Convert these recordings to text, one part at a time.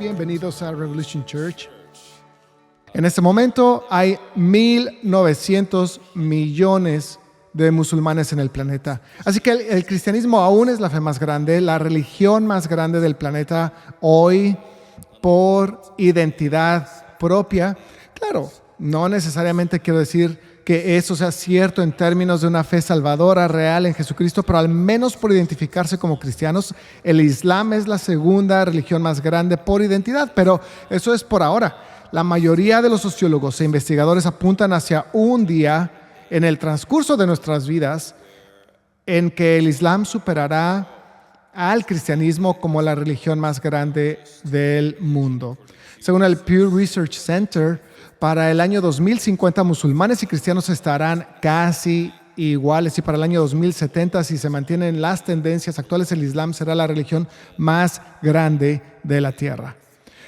bienvenidos a Revolution Church. En este momento hay 1.900 millones de musulmanes en el planeta. Así que el cristianismo aún es la fe más grande, la religión más grande del planeta hoy por identidad propia. Claro, no necesariamente quiero decir que eso sea cierto en términos de una fe salvadora real en Jesucristo, pero al menos por identificarse como cristianos, el Islam es la segunda religión más grande por identidad, pero eso es por ahora. La mayoría de los sociólogos e investigadores apuntan hacia un día en el transcurso de nuestras vidas en que el Islam superará al cristianismo como la religión más grande del mundo. Según el Pew Research Center, para el año 2050 musulmanes y cristianos estarán casi iguales, y para el año 2070, si se mantienen las tendencias actuales, el Islam será la religión más grande de la tierra.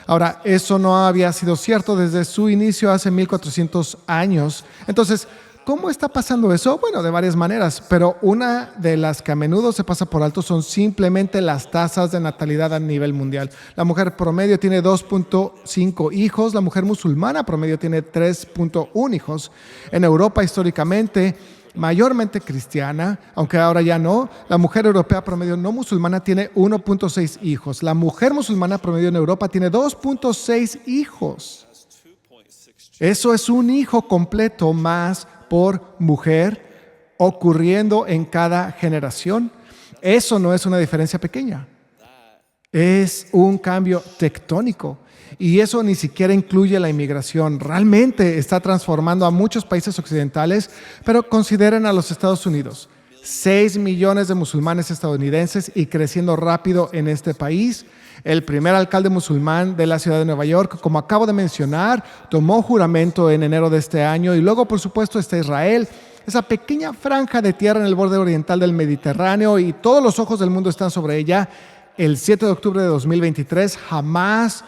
Ahora, eso no había sido cierto desde su inicio hace 1400 años. Entonces, ¿cómo está pasando eso? Bueno, de varias maneras, pero una de las que a menudo se pasa por alto son simplemente las tasas de natalidad a nivel mundial. La mujer promedio tiene 2.5 hijos, la mujer musulmana promedio tiene 3.1 hijos. En Europa, históricamente, mayormente cristiana, aunque ahora ya no, la mujer europea promedio no musulmana tiene 1.6 hijos. La mujer musulmana promedio en Europa tiene 2.6 hijos. Eso es un hijo completo más por mujer ocurriendo en cada generación. Eso no es una diferencia pequeña. Es un cambio tectónico. Y eso ni siquiera incluye la inmigración. Realmente está transformando a muchos países occidentales, pero consideren a los Estados Unidos. 6 millones de musulmanes estadounidenses y creciendo rápido en este país. El primer alcalde musulmán de la ciudad de Nueva York, como acabo de mencionar, tomó juramento en enero de este año. Y luego, por supuesto, está Israel, esa pequeña franja de tierra en el borde oriental del Mediterráneo, y todos los ojos del mundo están sobre ella. El 7 de octubre de 2023, Hamás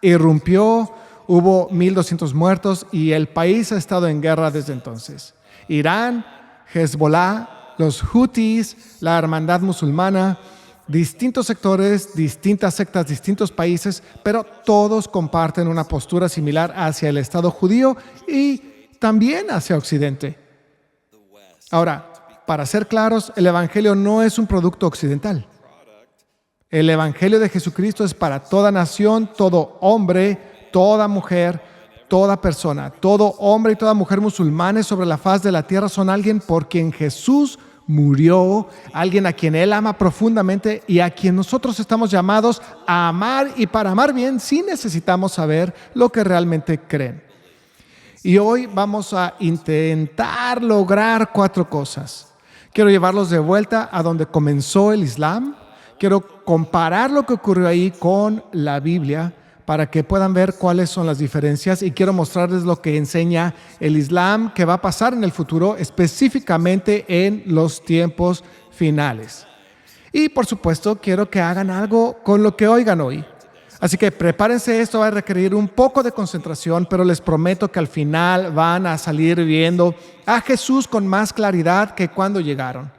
irrumpió, hubo 1.200 muertos y el país ha estado en guerra desde entonces. Irán, Hezbollah, los Houthis, la hermandad musulmana, distintos sectores, distintas sectas, distintos países, pero todos comparten una postura similar hacia el Estado judío y también hacia Occidente. Ahora, para ser claros, el Evangelio no es un producto occidental. El Evangelio de Jesucristo es para toda nación, todo hombre, toda mujer, toda persona. Todo hombre y toda mujer musulmanes sobre la faz de la tierra son alguien por quien Jesús murió, alguien a quien Él ama profundamente y a quien nosotros estamos llamados a amar, y para amar bien sí necesitamos saber lo que realmente creen. Y hoy vamos a intentar lograr 4 cosas. Quiero llevarlos de vuelta a donde comenzó el Islam. Quiero comparar lo que ocurrió ahí con la Biblia para que puedan ver cuáles son las diferencias, y quiero mostrarles lo que enseña el Islam que va a pasar en el futuro, específicamente en los tiempos finales. Y por supuesto, quiero que hagan algo con lo que oigan hoy. Así que prepárense, esto va a requerir un poco de concentración, pero les prometo que al final van a salir viendo a Jesús con más claridad que cuando llegaron.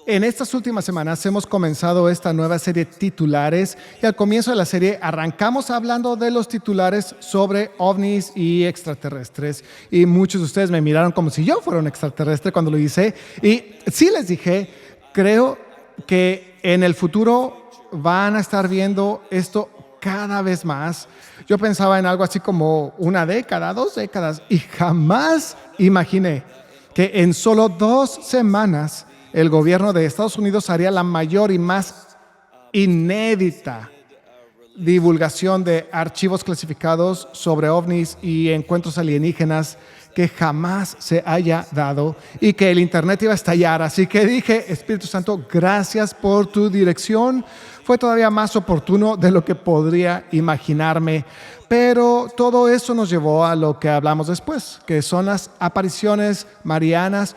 En estas últimas semanas hemos comenzado esta nueva serie Titulares, y al comienzo de la serie arrancamos hablando de los titulares sobre ovnis y extraterrestres. Y muchos de ustedes me miraron como si yo fuera un extraterrestre cuando lo hice. Y sí les dije, creo que en el futuro van a estar viendo esto cada vez más. Yo pensaba en algo así como 1 década, 2 décadas, y jamás imaginé que en solo 2 semanas el gobierno de Estados Unidos haría la mayor y más inédita divulgación de archivos clasificados sobre ovnis y encuentros alienígenas que jamás se haya dado, y que el internet iba a estallar. Así que dije, Espíritu Santo, gracias por tu dirección. Fue todavía más oportuno de lo que podría imaginarme. Pero todo eso nos llevó a lo que hablamos después, que son las apariciones marianas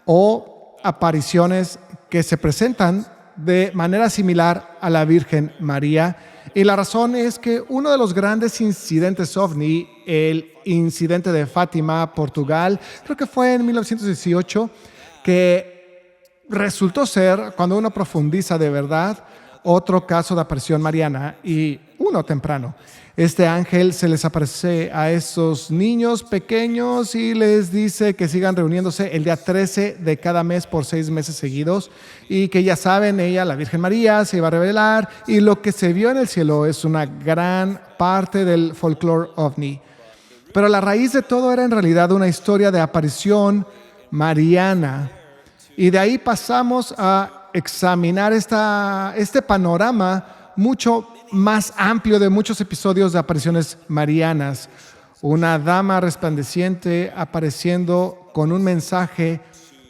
o apariciones que se presentan de manera similar a la Virgen María. Y la razón es que uno de los grandes incidentes ovni, el incidente de Fátima, Portugal, creo que fue en 1918, que resultó ser, cuando uno profundiza de verdad, otro caso de aparición mariana y uno temprano. Este ángel se les aparece a esos niños pequeños y les dice que sigan reuniéndose el día 13 de cada mes por 6 meses seguidos y que ya saben, ella, la Virgen María, se iba a revelar y lo que se vio en el cielo es una gran parte del folclore ovni. Pero la raíz de todo era en realidad una historia de aparición mariana. Y de ahí pasamos a examinar este panorama mucho más amplio de muchos episodios de apariciones marianas. Una dama resplandeciente apareciendo con un mensaje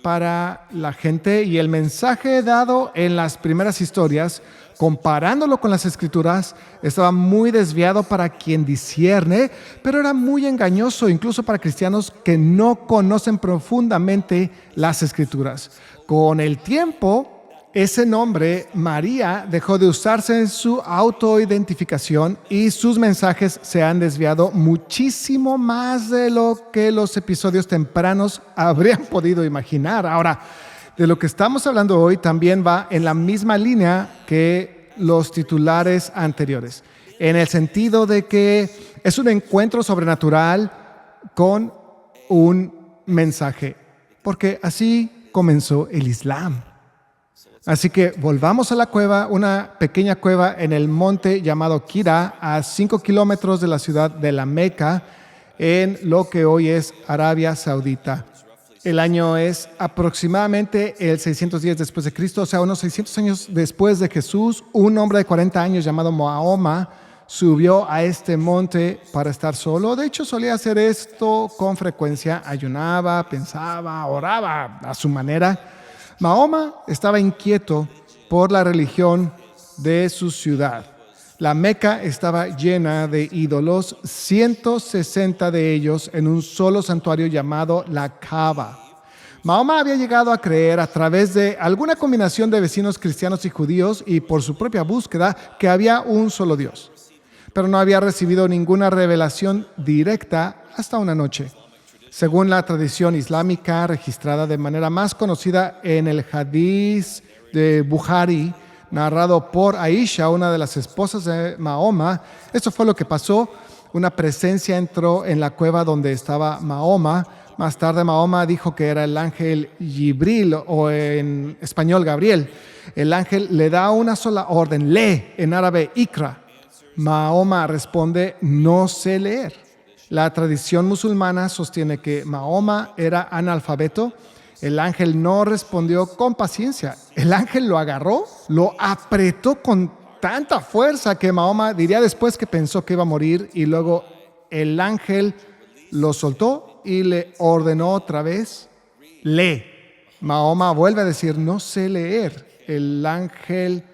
para la gente, y el mensaje dado en las primeras historias, comparándolo con las escrituras, estaba muy desviado para quien discierne, pero era muy engañoso incluso para cristianos que no conocen profundamente las escrituras. Con el tiempo, ese nombre, María, dejó de usarse en su autoidentificación y sus mensajes se han desviado muchísimo más de lo que los episodios tempranos habrían podido imaginar. Ahora, de lo que estamos hablando hoy también va en la misma línea que los titulares anteriores, en el sentido de que es un encuentro sobrenatural con un mensaje, porque así comenzó el Islam. Así que volvamos a la cueva, una pequeña cueva en el monte llamado Kira, a 5 kilómetros de la ciudad de la Meca, en lo que hoy es Arabia Saudita. El año es aproximadamente el 610 después de Cristo, o sea, unos 600 años después de Jesús. Un hombre de 40 años llamado Mahoma subió a este monte para estar solo. De hecho, solía hacer esto con frecuencia. Ayunaba, pensaba, oraba a su manera. Mahoma estaba inquieto por la religión de su ciudad. La Meca estaba llena de ídolos, 160 de ellos en un solo santuario llamado la Kaaba. Mahoma había llegado a creer a través de alguna combinación de vecinos cristianos y judíos y por su propia búsqueda que había un solo Dios, pero no había recibido ninguna revelación directa hasta una noche. Según la tradición islámica registrada de manera más conocida en el Hadís de Bukhari, narrado por Aisha, una de las esposas de Mahoma, esto fue lo que pasó. Una presencia entró en la cueva donde estaba Mahoma. Más tarde Mahoma dijo que era el ángel Jibril, o en español Gabriel. El ángel le da una sola orden, lee, en árabe Ikra. Mahoma responde, no sé leer. La tradición musulmana sostiene que Mahoma era analfabeto. El ángel no respondió con paciencia. El ángel lo agarró, lo apretó con tanta fuerza que Mahoma diría después que pensó que iba a morir, y luego el ángel lo soltó y le ordenó otra vez, lee. Mahoma vuelve a decir, no sé leer. El ángel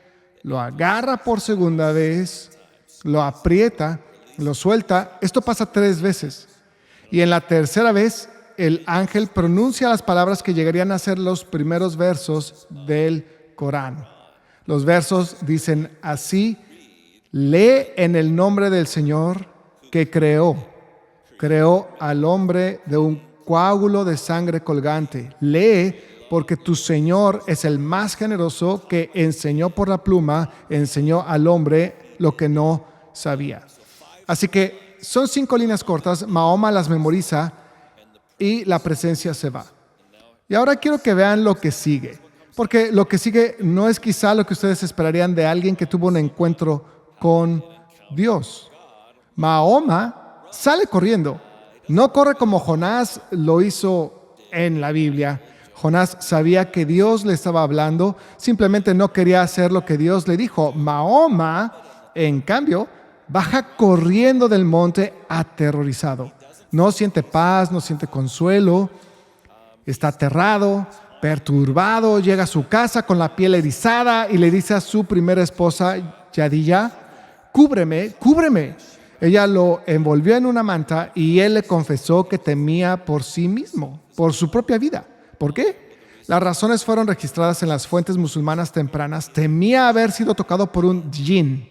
lo agarra por segunda vez, lo aprieta, lo suelta. Esto pasa 3 veces. Y en la tercera vez, el ángel pronuncia las palabras que llegarían a ser los primeros versos del Corán. Los versos dicen así: lee en el nombre del Señor que creó al hombre de un coágulo de sangre colgante. Lee porque tu Señor es el más generoso, que enseñó por la pluma, enseñó al hombre lo que no sabía. Así que son 5 líneas cortas. Mahoma las memoriza y la presencia se va. Y ahora quiero que vean lo que sigue, porque lo que sigue no es quizá lo que ustedes esperarían de alguien que tuvo un encuentro con Dios. Mahoma sale corriendo. No corre como Jonás lo hizo en la Biblia. Jonás sabía que Dios le estaba hablando, simplemente no quería hacer lo que Dios le dijo. Mahoma, en cambio, baja corriendo del monte aterrorizado. No siente paz, no siente consuelo, está aterrado, perturbado. Llega a su casa con la piel erizada y le dice a su primera esposa, Yadilla, cúbreme. Ella lo envolvió en una manta y él le confesó que temía por sí mismo, por su propia vida. ¿Por qué? Las razones fueron registradas en las fuentes musulmanas tempranas. Temía haber sido tocado por un jinn.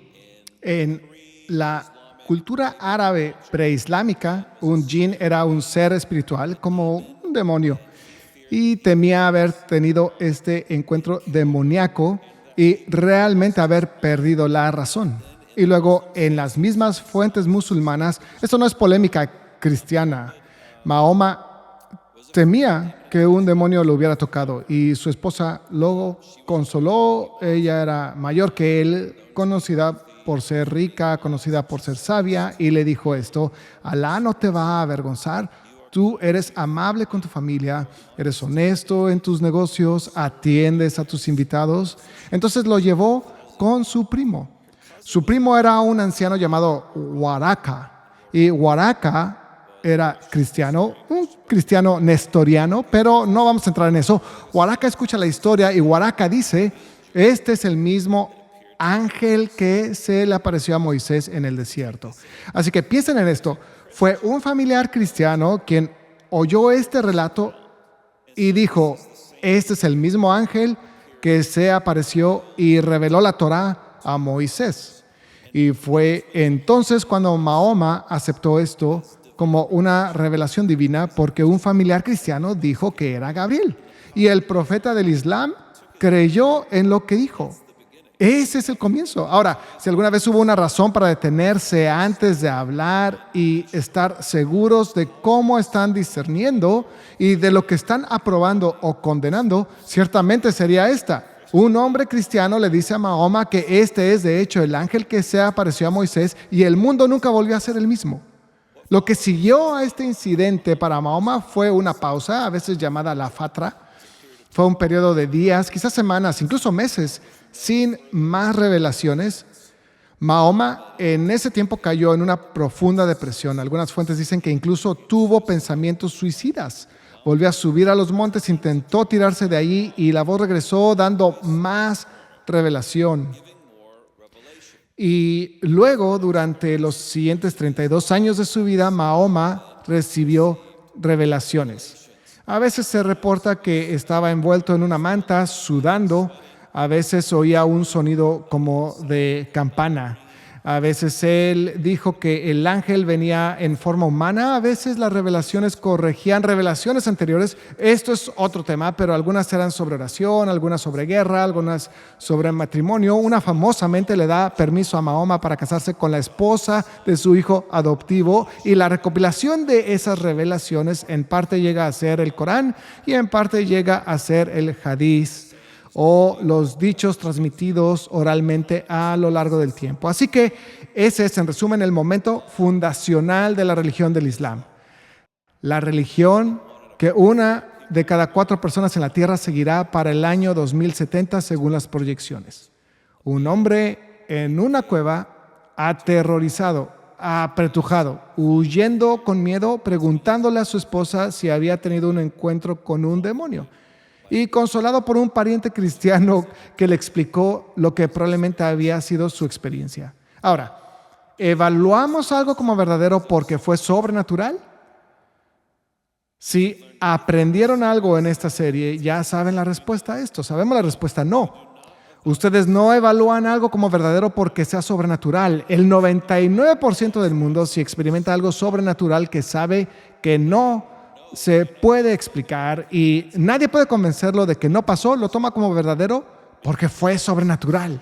En la cultura árabe preislámica, un jinn era un ser espiritual como un demonio, y temía haber tenido este encuentro demoníaco y realmente haber perdido la razón. Y luego, en las mismas fuentes musulmanas, esto no es polémica cristiana. Mahoma temía que un demonio lo hubiera tocado y su esposa lo consoló. Ella era mayor que él, conocida por ser rica, conocida por ser sabia, y le dijo esto: Alá no te va a avergonzar. Tú eres amable con tu familia, eres honesto en tus negocios, atiendes a tus invitados. Entonces lo llevó con su primo. Su primo era un anciano llamado Waraka, y Waraka era cristiano, un cristiano nestoriano, pero no vamos a entrar en eso. Waraka escucha la historia y Waraka dice: este es el mismo ángel que se le apareció a Moisés en el desierto. Así que piensen en esto. Fue un familiar cristiano quien oyó este relato y dijo: este es el mismo ángel que se apareció y reveló la Torá a Moisés. Y fue entonces cuando Mahoma aceptó esto como una revelación divina, porque un familiar cristiano dijo que era Gabriel. Y el profeta del Islam creyó en lo que dijo. Ese es el comienzo. Ahora, si alguna vez hubo una razón para detenerse antes de hablar y estar seguros de cómo están discerniendo y de lo que están aprobando o condenando, ciertamente sería esta. Un hombre cristiano le dice a Mahoma que este es de hecho el ángel que se apareció a Moisés, y el mundo nunca volvió a ser el mismo. Lo que siguió a este incidente para Mahoma fue una pausa, a veces llamada la fatra. Fue un periodo de días, quizás semanas, incluso meses, sin más revelaciones. Mahoma en ese tiempo cayó en una profunda depresión. Algunas fuentes dicen que incluso tuvo pensamientos suicidas. Volvió a subir a los montes, intentó tirarse de allí, y la voz regresó dando más revelación. Y luego, durante los siguientes 32 años de su vida, Mahoma recibió revelaciones. A veces se reporta que estaba envuelto en una manta, sudando. A veces oía un sonido como de campana. A veces él dijo que el ángel venía en forma humana. A veces las revelaciones corregían revelaciones anteriores. Esto es otro tema, pero algunas eran sobre oración, algunas sobre guerra, algunas sobre matrimonio. Una famosamente le da permiso a Mahoma para casarse con la esposa de su hijo adoptivo, y la recopilación de esas revelaciones en parte llega a ser el Corán y en parte llega a ser el Hadís, o los dichos transmitidos oralmente a lo largo del tiempo. Así que ese es, en resumen, el momento fundacional de la religión del Islam. La religión que 1 de cada 4 personas en la tierra seguirá para el año 2070 según las proyecciones. Un hombre en una cueva, aterrorizado, apretujado, huyendo con miedo, preguntándole a su esposa si había tenido un encuentro con un demonio, y consolado por un pariente cristiano que le explicó lo que probablemente había sido su experiencia. Ahora, ¿evaluamos algo como verdadero porque fue sobrenatural? Si aprendieron algo en esta serie, ya saben la respuesta a esto. Sabemos la respuesta: no. Ustedes no evalúan algo como verdadero porque sea sobrenatural. El 99% del mundo, si experimenta algo sobrenatural que sabe que no se puede explicar y nadie puede convencerlo de que no pasó, lo toma como verdadero porque fue sobrenatural.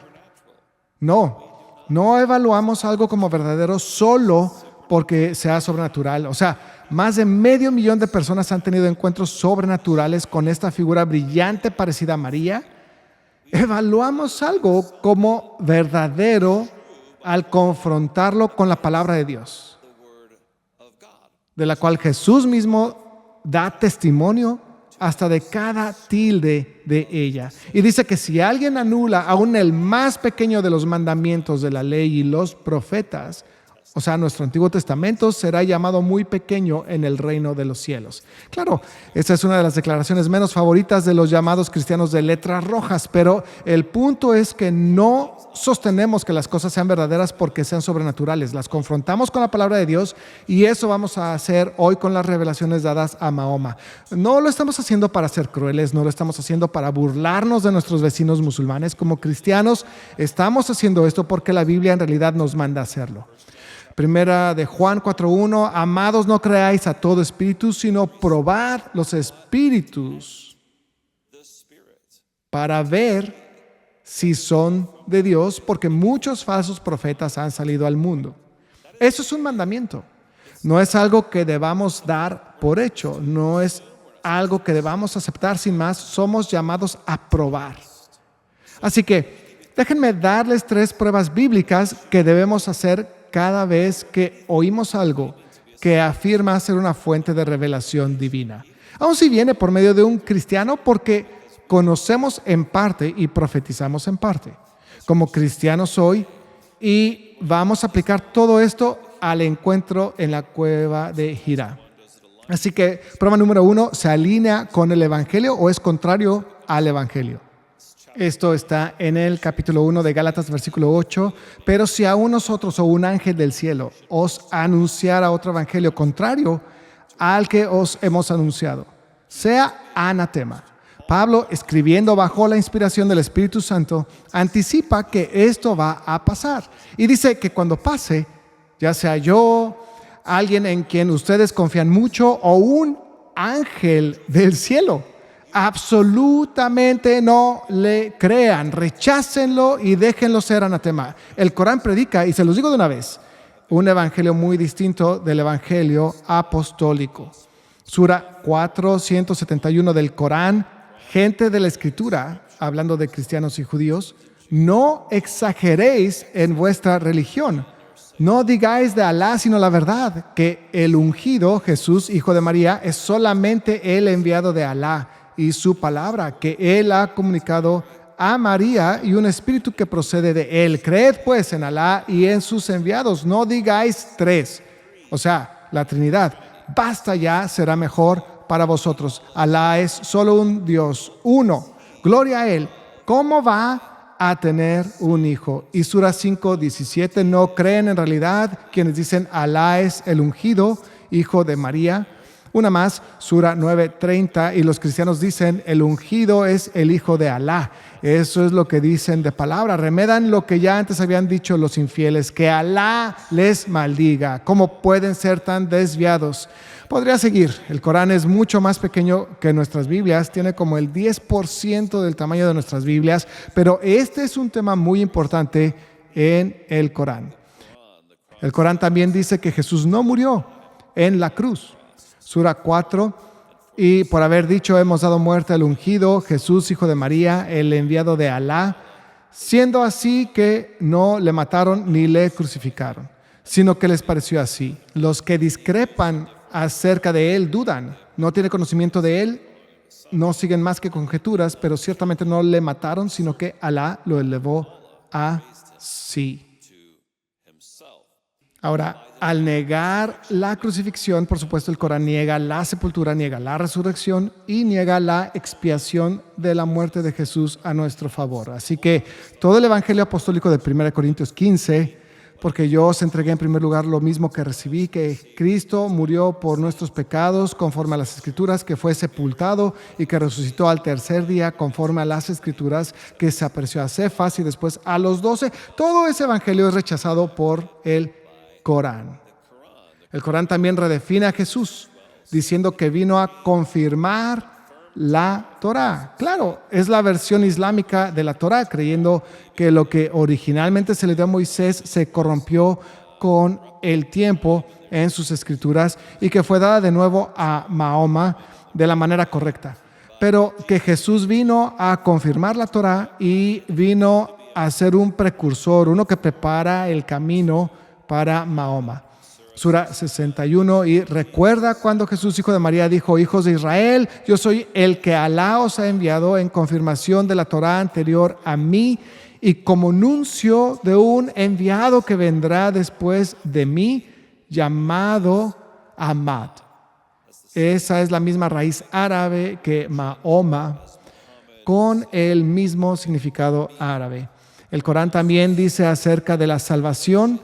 No evaluamos algo como verdadero solo porque sea sobrenatural. O sea, más de 500,000 de personas han tenido encuentros sobrenaturales con esta figura brillante parecida a María. Evaluamos algo como verdadero al confrontarlo con la palabra de Dios, de la cual Jesús mismo da testimonio hasta de cada tilde de ella. Y dice que si alguien anula aún el más pequeño de los mandamientos de la ley y los profetas, o sea, nuestro Antiguo Testamento, será llamado muy pequeño en el reino de los cielos. Claro, esa es una de las declaraciones menos favoritas de los llamados cristianos de letras rojas, pero el punto es que no sostenemos que las cosas sean verdaderas porque sean sobrenaturales. Las confrontamos con la palabra de Dios, y eso vamos a hacer hoy con las revelaciones dadas a Mahoma. No lo estamos haciendo para ser crueles, no lo estamos haciendo para burlarnos de nuestros vecinos musulmanes. Como cristianos estamos haciendo esto porque la Biblia en realidad nos manda a hacerlo. Primera de Juan 4:1: amados, no creáis a todo espíritu, sino probad los espíritus para ver si son de Dios, porque muchos falsos profetas han salido al mundo. Eso es un mandamiento. No es algo que debamos dar por hecho, no es algo que debamos aceptar sin más. Somos llamados a probar. Así que déjenme darles 3 pruebas bíblicas que debemos hacer cada vez que oímos algo que afirma ser una fuente de revelación divina. Aun si viene por medio de un cristiano, porque conocemos en parte y profetizamos en parte. Como cristianos hoy, y vamos a aplicar todo esto al encuentro en la cueva de Hira. Así que prueba número 1, ¿se alinea con el Evangelio o es contrario al Evangelio? Esto está en el capítulo 1 de Gálatas, versículo 8. Pero si a nosotros o un ángel del cielo os anunciara otro evangelio contrario al que os hemos anunciado, sea anatema. Pablo, escribiendo bajo la inspiración del Espíritu Santo, anticipa que esto va a pasar. Y dice que cuando pase, ya sea yo, alguien en quien ustedes confían mucho o un ángel del cielo, absolutamente no le crean, rechácenlo y déjenlo ser anatema. El Corán predica, y se los digo de una vez, un evangelio muy distinto del evangelio apostólico. Sura 471 del Corán: gente de la Escritura, hablando de cristianos y judíos, no exageréis en vuestra religión. No digáis de Alá sino la verdad, que el ungido, Jesús, hijo de María, es solamente el enviado de Alá y su palabra, que Él ha comunicado a María, y un espíritu que procede de Él. Creed pues en Alá y en sus enviados. No digáis 3, o sea, la Trinidad. Basta ya, será mejor para vosotros. Alá es solo un Dios, uno. Gloria a Él. ¿Cómo va a tener un hijo? Y Sura 5:17, no creen en realidad quienes dicen Alá es el ungido, hijo de María. Una más, Sura 9:30, y los cristianos dicen el ungido es el hijo de Alá. Eso es lo que dicen de palabra. Remedan lo que ya antes habían dicho los infieles, que Alá les maldiga. ¿Cómo pueden ser tan desviados? Podría seguir. El Corán es mucho más pequeño que nuestras Biblias, tiene como el 10% del tamaño de nuestras Biblias, pero este es un tema muy importante en el Corán. El Corán también dice que Jesús no murió en la cruz. Sura 4, y por haber dicho hemos dado muerte al ungido, Jesús, hijo de María, el enviado de Alá, siendo así que no le mataron ni le crucificaron, sino que les pareció así. Los que discrepan acerca de él dudan, no tienen conocimiento de él, no siguen más que conjeturas, pero ciertamente no le mataron, sino que Alá lo elevó a sí. Ahora, al negar la crucifixión, por supuesto, el Corán niega la sepultura, niega la resurrección y niega la expiación de la muerte de Jesús a nuestro favor. Así que todo el evangelio apostólico de 1 Corintios 15, porque yo os entregué en primer lugar lo mismo que recibí, que Cristo murió por nuestros pecados conforme a las Escrituras, que fue sepultado y que resucitó al tercer día conforme a las Escrituras, que se apareció a Cefas y después a los 12. Todo ese evangelio es rechazado por el Corán. El Corán también redefine a Jesús, diciendo que vino a confirmar la Torá. Claro, es la versión islámica de la Torá, creyendo que lo que originalmente se le dio a Moisés se corrompió con el tiempo en sus escrituras y que fue dada de nuevo a Mahoma de la manera correcta. Pero que Jesús vino a confirmar la Torá y vino a ser un precursor, uno que prepara el camino para Mahoma. Sura 61, y recuerda cuando Jesús, hijo de María, dijo: hijos de Israel, yo soy el que Alá os ha enviado en confirmación de la Torá anterior a mí y como nuncio de un enviado que vendrá después de mí, llamado Ahmad. Esa es la misma raíz árabe que Mahoma, con el mismo significado árabe. El Corán también dice acerca de la salvación,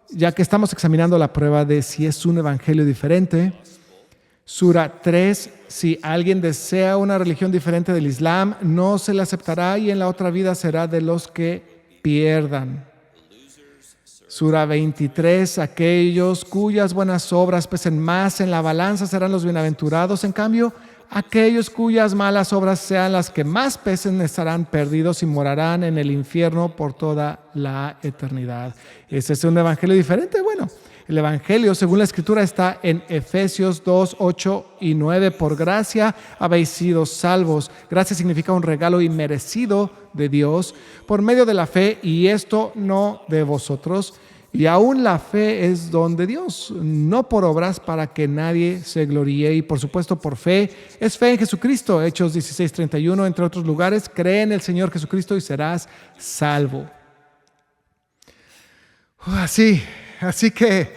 ya que estamos examinando la prueba de si es un evangelio diferente. Sura 3, si alguien desea una religión diferente del Islam, no se le aceptará y en la otra vida será de los que pierdan. Sura 23, aquellos cuyas buenas obras pesen más en la balanza serán los bienaventurados. En cambio, aquellos cuyas malas obras sean las que más pesen estarán perdidos y morarán en el infierno por toda la eternidad. ¿Ese es un evangelio diferente? Bueno, el evangelio, según la Escritura, está en Efesios 2, 8 y 9. Por gracia habéis sido salvos. Gracia significa un regalo inmerecido de Dios por medio de la fe, y esto no de vosotros. Y aún la fe es don de Dios, no por obras, para que nadie se gloríe. Y por supuesto, por fe, es fe en Jesucristo. Hechos 16:31, entre otros lugares. Cree en el Señor Jesucristo y serás salvo. Así que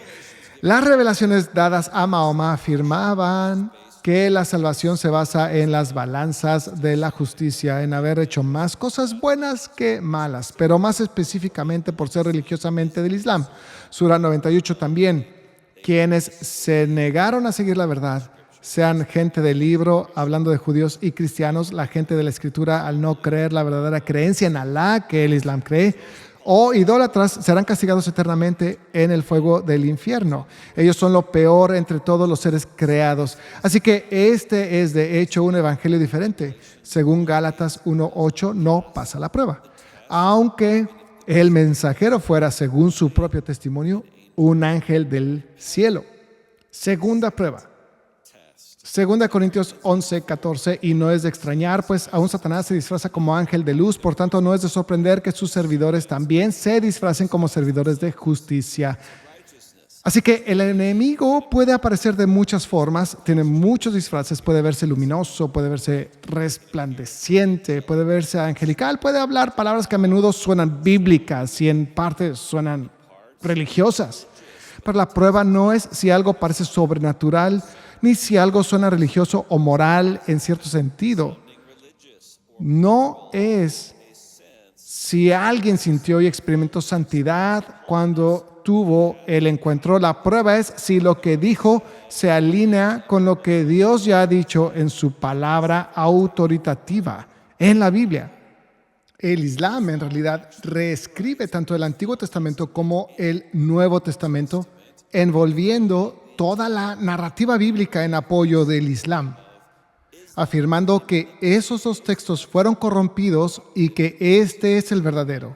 las revelaciones dadas a Mahoma afirmaban que la salvación se basa en las balanzas de la justicia, en haber hecho más cosas buenas que malas, pero más específicamente por ser religiosamente del Islam. Sura 98 también: quienes se negaron a seguir la verdad, sean gente del libro, hablando de judíos y cristianos, la gente de la Escritura, al no creer la verdadera creencia en Alá que el Islam cree, o idólatras, serán castigados eternamente en el fuego del infierno. Ellos son lo peor entre todos los seres creados. Así que este es de hecho un evangelio diferente. Según Gálatas 1:8, no pasa la prueba, aunque el mensajero fuera, según su propio testimonio, un ángel del cielo. Segunda prueba, 2 Corintios 11:14, y no es de extrañar, pues aún Satanás se disfraza como ángel de luz, por tanto no es de sorprender que sus servidores también se disfracen como servidores de justicia. Así que el enemigo puede aparecer de muchas formas, tiene muchos disfraces, puede verse luminoso, puede verse resplandeciente, puede verse angelical, puede hablar palabras que a menudo suenan bíblicas y en parte suenan religiosas. Pero la prueba no es si algo parece sobrenatural, ni si algo suena religioso o moral en cierto sentido. No es si alguien sintió y experimentó santidad cuando tuvo el encuentro. La prueba es si lo que dijo se alinea con lo que Dios ya ha dicho en su palabra autoritativa, en la Biblia. El Islam en realidad reescribe tanto el Antiguo Testamento como el Nuevo Testamento, envolviendo toda la narrativa bíblica en apoyo del Islam, afirmando que esos dos textos fueron corrompidos y que este es el verdadero.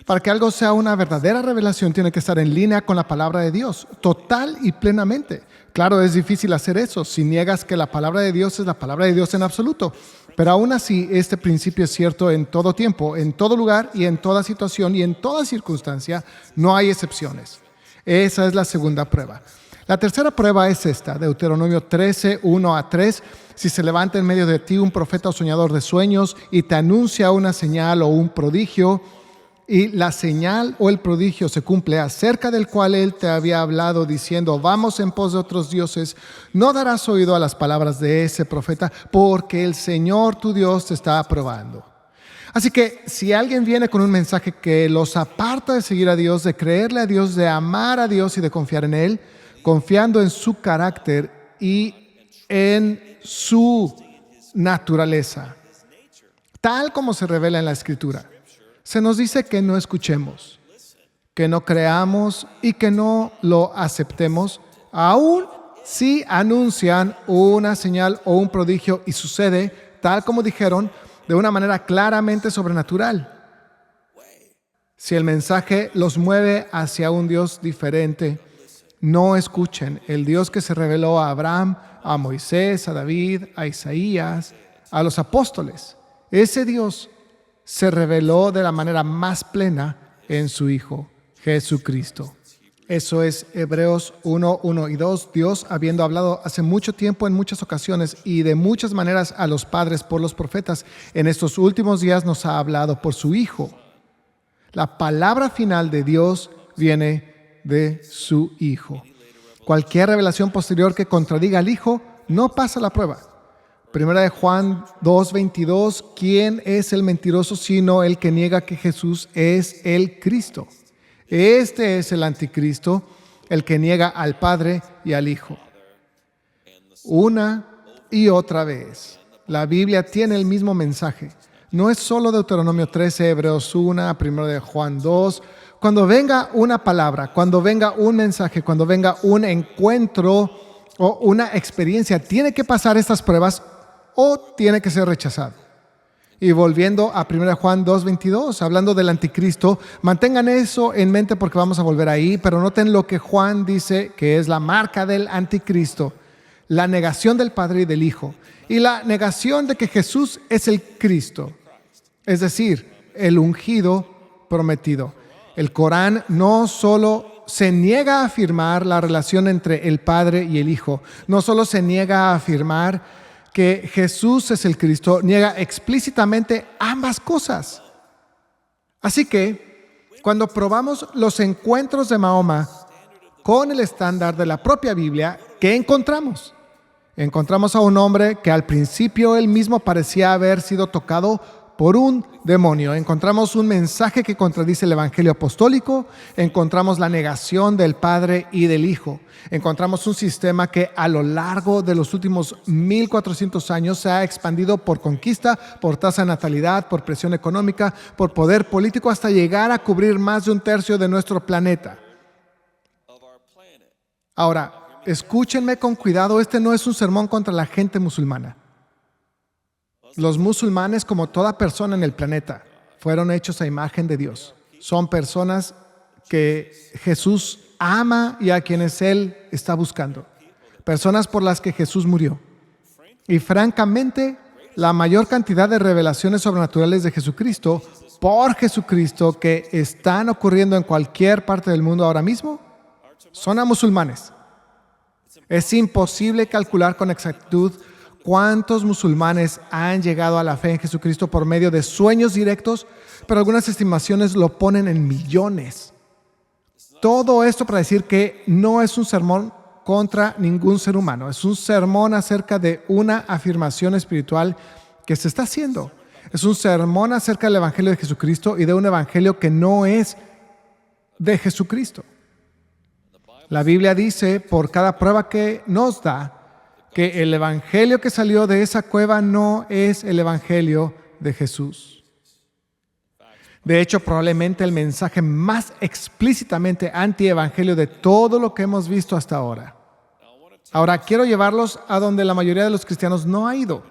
Para que algo sea una verdadera revelación, tiene que estar en línea con la palabra de Dios, total y plenamente. Claro, es difícil hacer eso si niegas que la palabra de Dios es la palabra de Dios en absoluto. Pero aún así, este principio es cierto en todo tiempo, en todo lugar y en toda situación y en toda circunstancia. No hay excepciones. Esa es la segunda prueba. La tercera prueba es esta: Deuteronomio 13:1-3. Si se levanta en medio de ti un profeta o soñador de sueños y te anuncia una señal o un prodigio, y la señal o el prodigio se cumple acerca del cual él te había hablado diciendo: vamos en pos de otros dioses, no darás oído a las palabras de ese profeta, porque el Señor tu Dios te está aprobando. Así que si alguien viene con un mensaje que los aparta de seguir a Dios, de creerle a Dios, de amar a Dios y de confiar en Él, confiando en su carácter y en su naturaleza, tal como se revela en la Escritura, se nos dice que no escuchemos, que no creamos y que no lo aceptemos, aun si anuncian una señal o un prodigio y sucede, tal como dijeron, de una manera claramente sobrenatural. Si el mensaje los mueve hacia un Dios diferente, no escuchen. El Dios que se reveló a Abraham, a Moisés, a David, a Isaías, a los apóstoles, ese Dios se reveló de la manera más plena en su Hijo, Jesucristo. Eso es Hebreos 1:1 y 2. Dios, habiendo hablado hace mucho tiempo en muchas ocasiones y de muchas maneras a los padres por los profetas, en estos últimos días nos ha hablado por su Hijo. La palabra final de Dios viene de su Hijo. Cualquier revelación posterior que contradiga al Hijo no pasa la prueba. Primera de Juan 2:22, ¿quién es el mentiroso sino el que niega que Jesús es el Cristo? Este es el anticristo, el que niega al Padre y al Hijo. Una y otra vez, la Biblia tiene el mismo mensaje. No es solo Deuteronomio 13, Hebreos 1, 1 de Juan 2. Cuando venga una palabra, cuando venga un mensaje, cuando venga un encuentro o una experiencia, tiene que pasar estas pruebas o tiene que ser rechazado. Y volviendo a 1 Juan 2:22, hablando del anticristo, mantengan eso en mente porque vamos a volver ahí, pero noten lo que Juan dice que es la marca del anticristo: la negación del Padre y del Hijo, y la negación de que Jesús es el Cristo, es decir, el ungido prometido. El Corán no solo se niega a afirmar la relación entre el Padre y el Hijo, no solo se niega a afirmar que Jesús es el Cristo, niega explícitamente ambas cosas. Así que, cuando probamos los encuentros de Mahoma con el estándar de la propia Biblia, ¿qué encontramos? Encontramos a un hombre que al principio él mismo parecía haber sido tocado por un demonio. Encontramos un mensaje que contradice el evangelio apostólico. Encontramos la negación del Padre y del Hijo. Encontramos un sistema que a lo largo de los últimos 1400 años se ha expandido por conquista, por tasa de natalidad, por presión económica, por poder político, hasta llegar a cubrir más de un tercio de nuestro planeta. Ahora, escúchenme con cuidado, este no es un sermón contra la gente musulmana. Los musulmanes, como toda persona en el planeta, fueron hechos a imagen de Dios. Son personas que Jesús ama y a quienes Él está buscando. Personas por las que Jesús murió. Y francamente, la mayor cantidad de revelaciones sobrenaturales de Jesucristo, por Jesucristo, que están ocurriendo en cualquier parte del mundo ahora mismo, son a musulmanes. Es imposible calcular con exactitud cuántos musulmanes han llegado a la fe en Jesucristo por medio de sueños directos, pero algunas estimaciones lo ponen en millones. Todo esto para decir que no es un sermón contra ningún ser humano, es un sermón acerca de una afirmación espiritual que se está haciendo. Es un sermón acerca del evangelio de Jesucristo y de un evangelio que no es de Jesucristo. La Biblia dice, por cada prueba que nos da, que el evangelio que salió de esa cueva no es el evangelio de Jesús. De hecho, probablemente el mensaje más explícitamente antievangelio de todo lo que hemos visto hasta ahora. Ahora, quiero llevarlos a donde la mayoría de los cristianos no ha ido.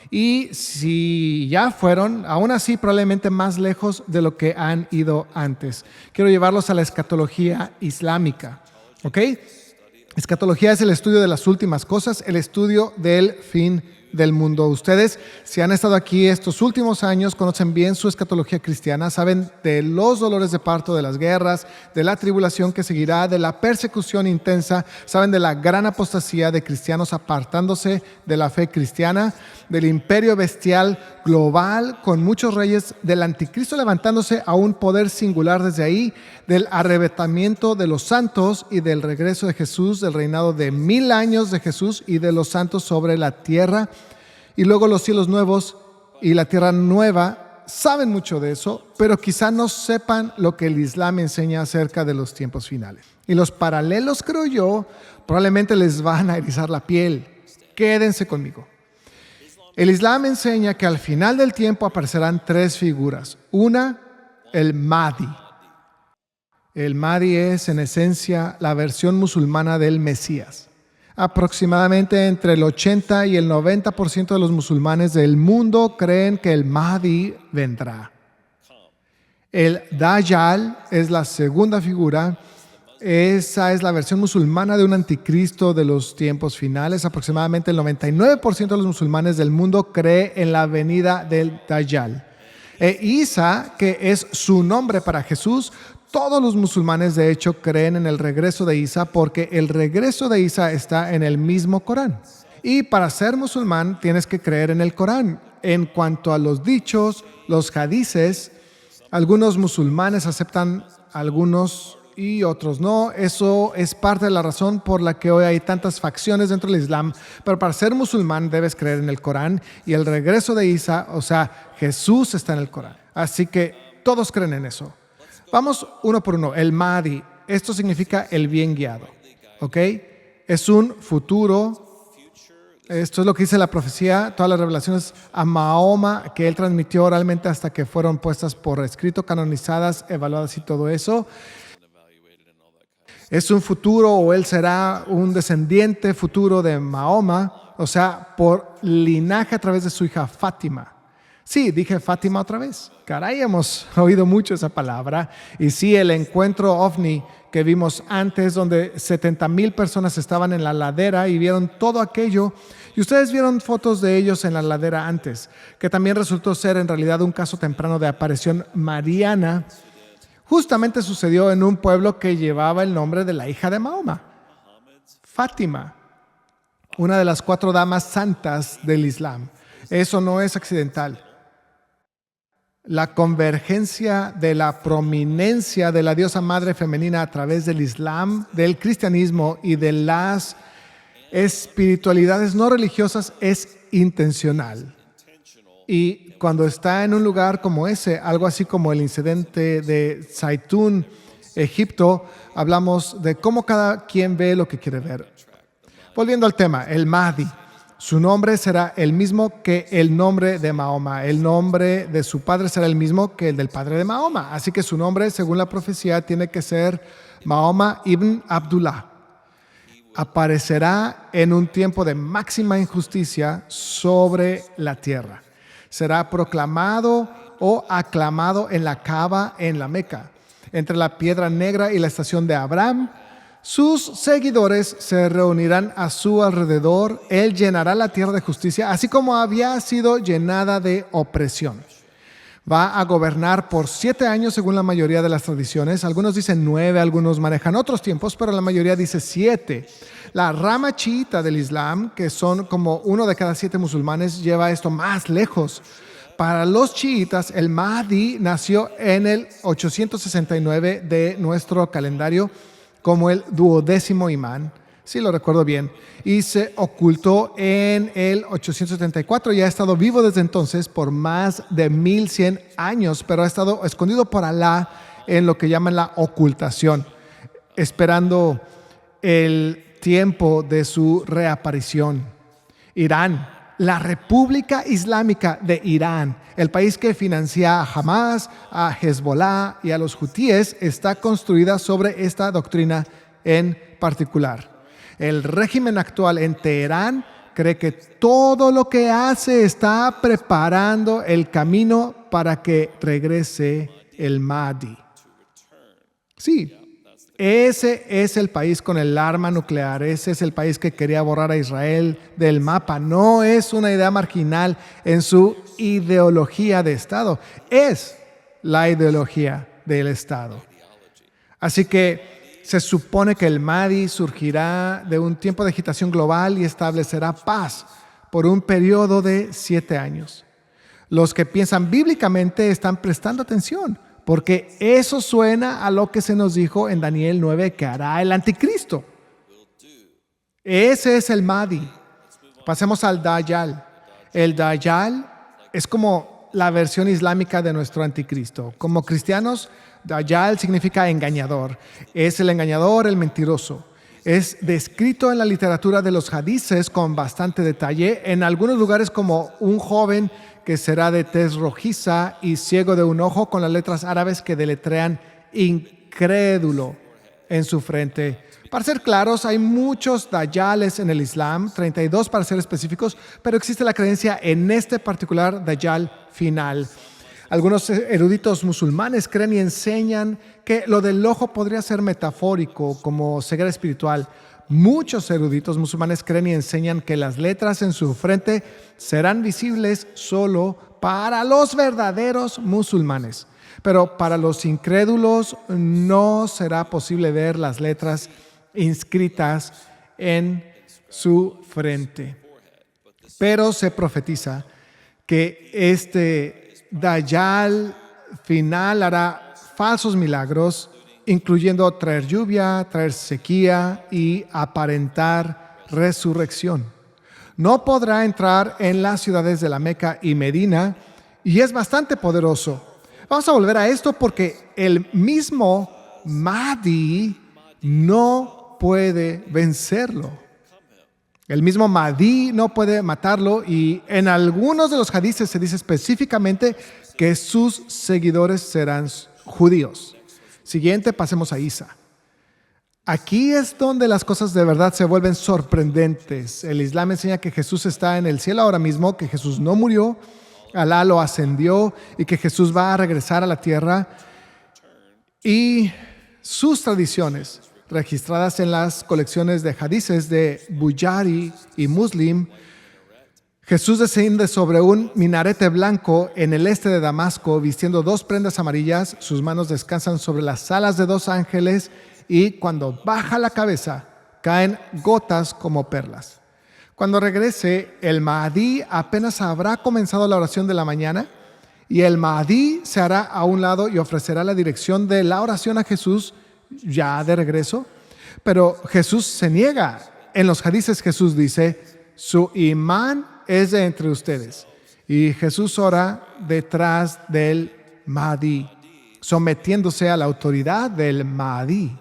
Y si ya fueron, aún así probablemente más lejos de lo que han ido antes. Quiero llevarlos a la escatología islámica. ¿Ok? Escatología es el estudio de las últimas cosas, el estudio del fin del mundo. Ustedes, si han estado aquí estos últimos años, conocen bien su escatología cristiana, saben de los dolores de parto, de las guerras, de la tribulación que seguirá, de la persecución intensa, saben de la gran apostasía de cristianos apartándose de la fe cristiana, del imperio bestial global con muchos reyes, del anticristo levantándose a un poder singular desde ahí, del arrebatamiento de los santos y del regreso de Jesús, del reinado de 1000 años de Jesús y de los santos sobre la tierra, y luego los cielos nuevos y la tierra nueva. Saben mucho de eso, pero quizá no sepan lo que el Islam enseña acerca de los tiempos finales. Y los paralelos, creo yo, probablemente les van a erizar la piel. Quédense conmigo. El Islam enseña que al final del tiempo aparecerán 3 figuras. Una, el Mahdi. El Mahdi es, en esencia, la versión musulmana del Mesías. Aproximadamente entre el 80 y el 90% de los musulmanes del mundo creen que el Mahdi vendrá. El Dajjal es la segunda figura. Esa es la versión musulmana de un anticristo de los tiempos finales. Aproximadamente el 99% de los musulmanes del mundo cree en la venida del Dajjal. Isa, que es su nombre para Jesús, todos los musulmanes de hecho creen en el regreso de Isa porque el regreso de Isa está en el mismo Corán. Y para ser musulmán tienes que creer en el Corán. En cuanto a los dichos, los hadices, algunos musulmanes aceptan algunos y otros no. Eso es parte de la razón por la que hoy hay tantas facciones dentro del Islam. Pero para ser musulmán debes creer en el Corán y el regreso de Isa, o sea, Jesús está en el Corán. Así que todos creen en eso. Vamos uno por uno. El Mahdi, esto significa el bien guiado. ¿Ok? Es un futuro. Esto es lo que dice la profecía, todas las revelaciones a Mahoma que él transmitió oralmente hasta que fueron puestas por escrito, canonizadas, evaluadas y todo eso. Es un futuro, o él será un descendiente futuro de Mahoma, o sea, por linaje a través de su hija Fátima. Sí, dije Fátima otra vez. Caray, hemos oído mucho esa palabra. Y sí, el encuentro ovni que vimos antes, donde 70,000 personas estaban en la ladera y vieron todo aquello. Y ustedes vieron fotos de ellos en la ladera antes, que también resultó ser en realidad un caso temprano de aparición mariana. Justamente sucedió en un pueblo que llevaba el nombre de la hija de Mahoma, Fátima, una de las 4 damas santas del Islam. Eso no es accidental. La convergencia de la prominencia de la diosa madre femenina a través del Islam, del cristianismo y de las espiritualidades no religiosas es intencional. Y cuando está en un lugar como ese, algo así como el incidente de Zaitún, Egipto, hablamos de cómo cada quien ve lo que quiere ver. Volviendo al tema, el Mahdi. Su nombre será el mismo que el nombre de Mahoma. El nombre de su padre será el mismo que el del padre de Mahoma. Así que su nombre, según la profecía, tiene que ser Mahoma ibn Abdullah. Aparecerá en un tiempo de máxima injusticia sobre la tierra. Será proclamado o aclamado en la Kaaba en la Meca, entre la Piedra Negra y la estación de Abraham. Sus seguidores se reunirán a su alrededor. Él llenará la tierra de justicia, así como había sido llenada de opresión. Va a gobernar por 7 años según la mayoría de las tradiciones. Algunos dicen 9, algunos manejan otros tiempos, pero la mayoría dice 7. La rama chiita del Islam, que son como 1 de cada 7 musulmanes, lleva esto más lejos. Para los chiitas, el Mahdi nació en el 869 de nuestro calendario, como el 12º imán, si lo recuerdo bien, y se ocultó en el 874 y ha estado vivo desde entonces por más de 1100 años, pero ha estado escondido por Alá en lo que llaman la ocultación, esperando el tiempo de su reaparición. Irán, la República Islámica de Irán, el país que financia a Hamas, a Hezbollah y a los hutíes, está construida sobre esta doctrina en particular. El régimen actual en Teherán cree que todo lo que hace está preparando el camino para que regrese el Mahdi. Sí. Ese es el país con el arma nuclear. Ese es el país que quería borrar a Israel del mapa. No es una idea marginal en su ideología de Estado. Es la ideología del Estado. Así que se supone que el Mahdi surgirá de un tiempo de agitación global y establecerá paz por un periodo de 7 años. Los que piensan bíblicamente están prestando atención, porque eso suena a lo que se nos dijo en Daniel 9 que hará el anticristo. Ese es el Mahdi. Pasemos al Dajjal. El Dajjal es como la versión islámica de nuestro anticristo. Como cristianos, Dajjal significa engañador. Es el engañador, el mentiroso. Es descrito en la literatura de los hadices con bastante detalle, en algunos lugares como un joven que será de tez rojiza y ciego de un ojo, con las letras árabes que deletrean incrédulo en su frente. Para ser claros, hay muchos dajjales en el Islam, 32 para ser específicos, pero existe la creencia en este particular dajjal final. Algunos eruditos musulmanes creen y enseñan que lo del ojo podría ser metafórico, como ceguera espiritual. Muchos eruditos musulmanes creen y enseñan que las letras en su frente serán visibles solo para los verdaderos musulmanes. Pero para los incrédulos no será posible ver las letras inscritas en su frente. Pero se profetiza que este Dajjal final hará falsos milagros, incluyendo traer lluvia, traer sequía y aparentar resurrección. No podrá entrar en las ciudades de la Meca y Medina y es bastante poderoso. Vamos a volver a esto porque el mismo Mahdi no puede vencerlo. El mismo Mahdi no puede matarlo y en algunos de los hadices se dice específicamente que sus seguidores serán judíos. Siguiente, pasemos a Isa. Aquí es donde las cosas de verdad se vuelven sorprendentes. El Islam enseña que Jesús está en el cielo ahora mismo, que Jesús no murió, Alá lo ascendió y que Jesús va a regresar a la tierra. Y sus tradiciones, registradas en las colecciones de hadices de Bukhari y Muslim, Jesús desciende sobre un minarete blanco en el este de Damasco, vistiendo 2 prendas amarillas. Sus manos descansan sobre las alas de 2 ángeles y cuando baja la cabeza, caen gotas como perlas. Cuando regrese, el Mahdi apenas habrá comenzado la oración de la mañana y el Mahdi se hará a un lado y ofrecerá la dirección de la oración a Jesús ya de regreso. Pero Jesús se niega. En los hadices Jesús dice, su imán es de entre ustedes. Y Jesús ora detrás del Mahdi, sometiéndose a la autoridad del Mahdi.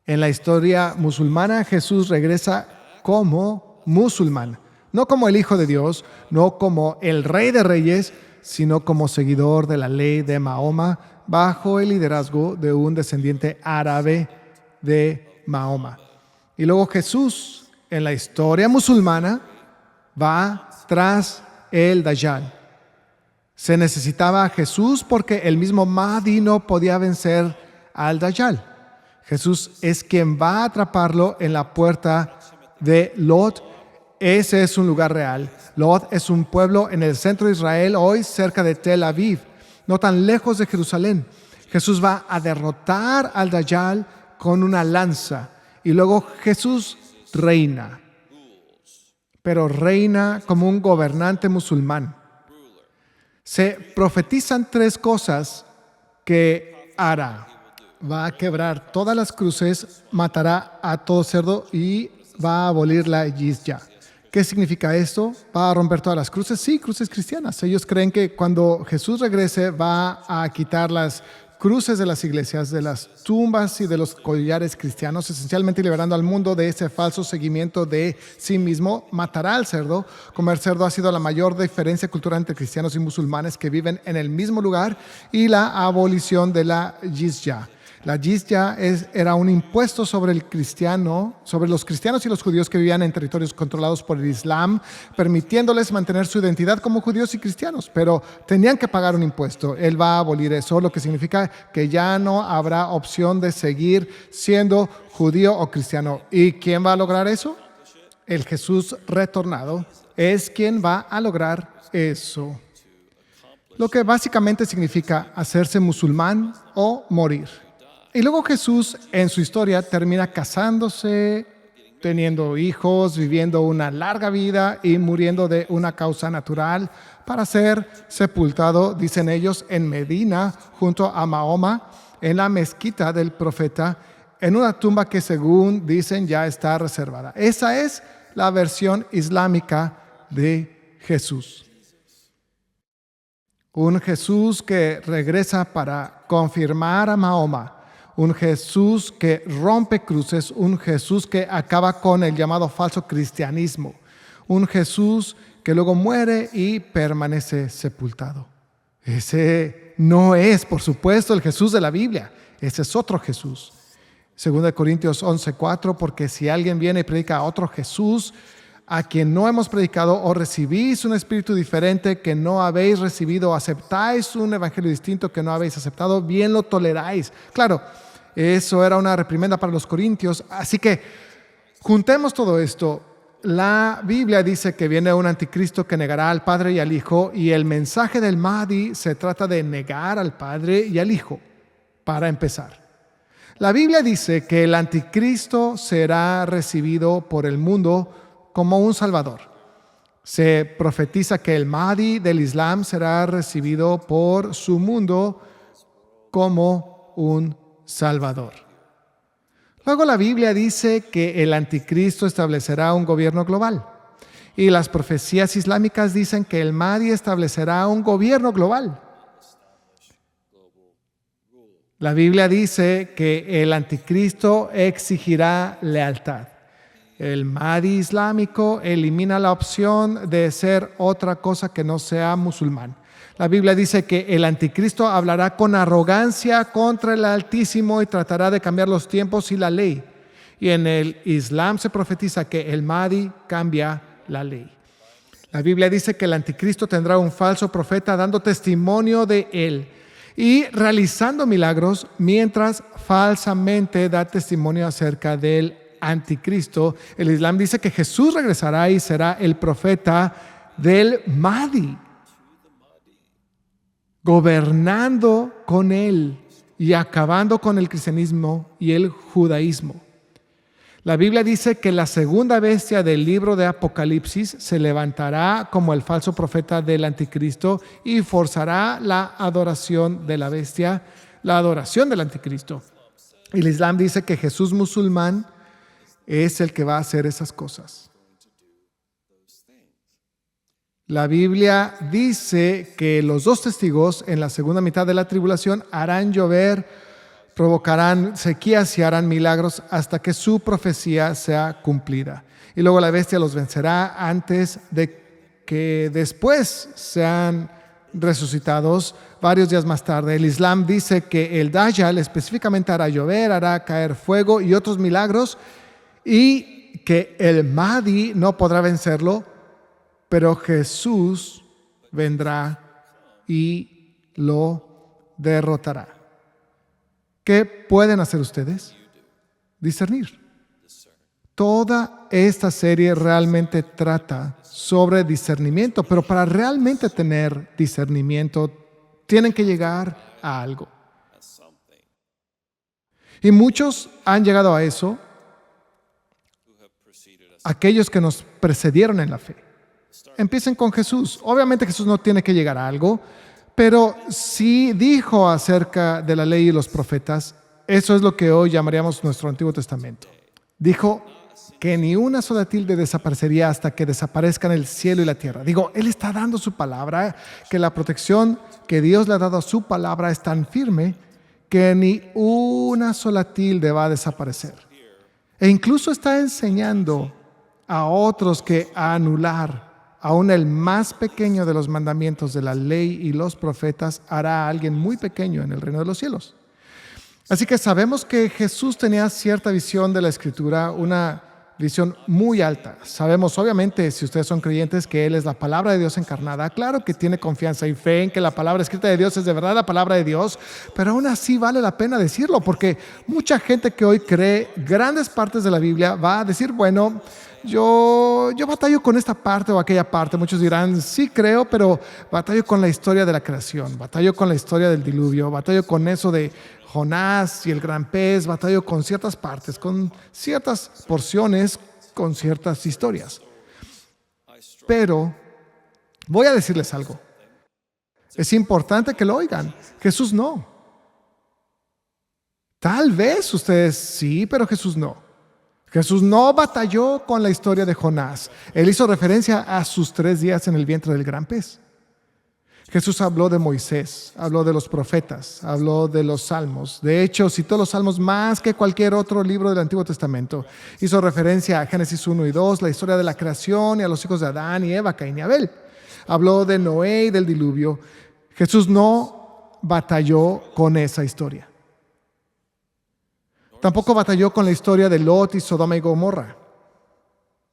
En la historia musulmana, Jesús regresa como musulmán, no como el Hijo de Dios, no como el Rey de Reyes, sino como seguidor de la ley de Mahoma, bajo el liderazgo de un descendiente árabe de Mahoma. Y luego Jesús, en la historia musulmana, va tras el Dajjal. Se necesitaba a Jesús porque el mismo Mahdi no podía vencer al Dajjal. Jesús es quien va a atraparlo en la puerta de Lod. Ese es un lugar real. Lod es un pueblo en el centro de Israel, hoy cerca de Tel Aviv, no tan lejos de Jerusalén. Jesús va a derrotar al Dajjal con una lanza y luego Jesús reina, pero reina como un gobernante musulmán. Se profetizan 3 cosas que hará. Va a quebrar todas las cruces, matará a todo cerdo y va a abolir la jizya. ¿Qué significa esto? ¿Va a romper todas las cruces? Sí, cruces cristianas. Ellos creen que cuando Jesús regrese va a quitar las cruces de las iglesias, de las tumbas y de los collares cristianos, esencialmente liberando al mundo de ese falso seguimiento de sí mismo. Matará al cerdo. Comer cerdo ha sido la mayor diferencia cultural entre cristianos y musulmanes que viven en el mismo lugar, y la abolición de la jizya. La jizya era un impuesto sobre los cristianos y los judíos que vivían en territorios controlados por el Islam, permitiéndoles mantener su identidad como judíos y cristianos, pero tenían que pagar un impuesto. Él va a abolir eso, lo que significa que ya no habrá opción de seguir siendo judío o cristiano. ¿Y quién va a lograr eso? El Jesús retornado es quien va a lograr eso. Lo que básicamente significa hacerse musulmán o morir. Y luego Jesús en su historia termina casándose, teniendo hijos, viviendo una larga vida y muriendo de una causa natural para ser sepultado, dicen ellos, en Medina junto a Mahoma, en la mezquita del profeta, en una tumba que según dicen ya está reservada. Esa es la versión islámica de Jesús. Un Jesús que regresa para confirmar a Mahoma. Un Jesús que rompe cruces, un Jesús que acaba con el llamado falso cristianismo, un Jesús que luego muere y permanece sepultado. Ese no es, por supuesto, el Jesús de la Biblia. Ese es otro Jesús. 2 Corintios 11:4, porque si alguien viene y predica a otro Jesús, a quien no hemos predicado, o recibís un espíritu diferente que no habéis recibido, o aceptáis un evangelio distinto que no habéis aceptado, bien lo toleráis. Claro, eso era una reprimenda para los corintios. Así que juntemos todo esto. La Biblia dice que viene un anticristo que negará al Padre y al Hijo, y el mensaje del Mahdi se trata de negar al Padre y al Hijo, para empezar. La Biblia dice que el anticristo será recibido por el mundo como un salvador. Se profetiza que el Mahdi del Islam será recibido por su mundo como un salvador. Luego la Biblia dice que el anticristo establecerá un gobierno global. Y las profecías islámicas dicen que el Mahdi establecerá un gobierno global. La Biblia dice que el anticristo exigirá lealtad. El Mahdi islámico elimina la opción de ser otra cosa que no sea musulmán. La Biblia dice que el anticristo hablará con arrogancia contra el Altísimo y tratará de cambiar los tiempos y la ley. Y en el Islam se profetiza que el Mahdi cambia la ley. La Biblia dice que el anticristo tendrá un falso profeta dando testimonio de él y realizando milagros mientras falsamente da testimonio acerca del anticristo. El Islam dice que Jesús regresará y será el profeta del Mahdi, gobernando con él y acabando con el cristianismo y el judaísmo. La Biblia dice que la segunda bestia del libro de Apocalipsis se levantará como el falso profeta del anticristo y forzará la adoración de la bestia, la adoración del anticristo. El Islam dice que Jesús musulmán es el que va a hacer esas cosas. La Biblia dice que los dos testigos en la segunda mitad de la tribulación harán llover, provocarán sequías y harán milagros hasta que su profecía sea cumplida. Y luego la bestia los vencerá antes de que después sean resucitados varios días más tarde. El Islam dice que el Dajjal específicamente hará llover, hará caer fuego y otros milagros, y que el Mahdi no podrá vencerlo, pero Jesús vendrá y lo derrotará. ¿Qué pueden hacer ustedes? Discernir. Toda esta serie realmente trata sobre discernimiento, pero para realmente tener discernimiento tienen que llegar a algo. Y muchos han llegado a eso, aquellos que nos precedieron en la fe. Empiecen con Jesús. Obviamente Jesús no tiene que llegar a algo, pero sí dijo acerca de la ley y los profetas. Eso es lo que hoy llamaríamos nuestro Antiguo Testamento. Dijo que ni una sola tilde desaparecería hasta que desaparezcan el cielo y la tierra. Él está dando su palabra, que la protección que Dios le ha dado a su palabra es tan firme que ni una sola tilde va a desaparecer. E incluso está enseñando a otros que a anular aún el más pequeño de los mandamientos de la ley y los profetas hará a alguien muy pequeño en el reino de los cielos. Así que sabemos que Jesús tenía cierta visión de la Escritura, una visión muy alta. Sabemos, obviamente, si ustedes son creyentes, que Él es la palabra de Dios encarnada. Claro que tiene confianza y fe en que la palabra escrita de Dios es de verdad la palabra de Dios, pero aún así vale la pena decirlo, porque mucha gente que hoy cree grandes partes de la Biblia va a decir, bueno, yo batallo con esta parte o aquella parte. Muchos dirán, sí creo, pero batallo con la historia de la creación, batallo con la historia del diluvio, batallo con eso de Jonás y el gran pez, batallo con ciertas partes, con ciertas porciones, con ciertas historias. Pero voy a decirles algo. Es importante que lo oigan. Jesús no. Tal vez ustedes sí, pero Jesús no. Jesús no batalló con la historia de Jonás. Él hizo referencia a sus 3 días en el vientre del gran pez. Jesús habló de Moisés, habló de los profetas, habló de los salmos. De hecho, citó los salmos más que cualquier otro libro del Antiguo Testamento. Hizo referencia a Génesis 1 y 2, la historia de la creación y a los hijos de Adán y Eva, Caín y Abel. Habló de Noé y del diluvio. Jesús no batalló con esa historia. Tampoco batalló con la historia de Lot y Sodoma y Gomorra,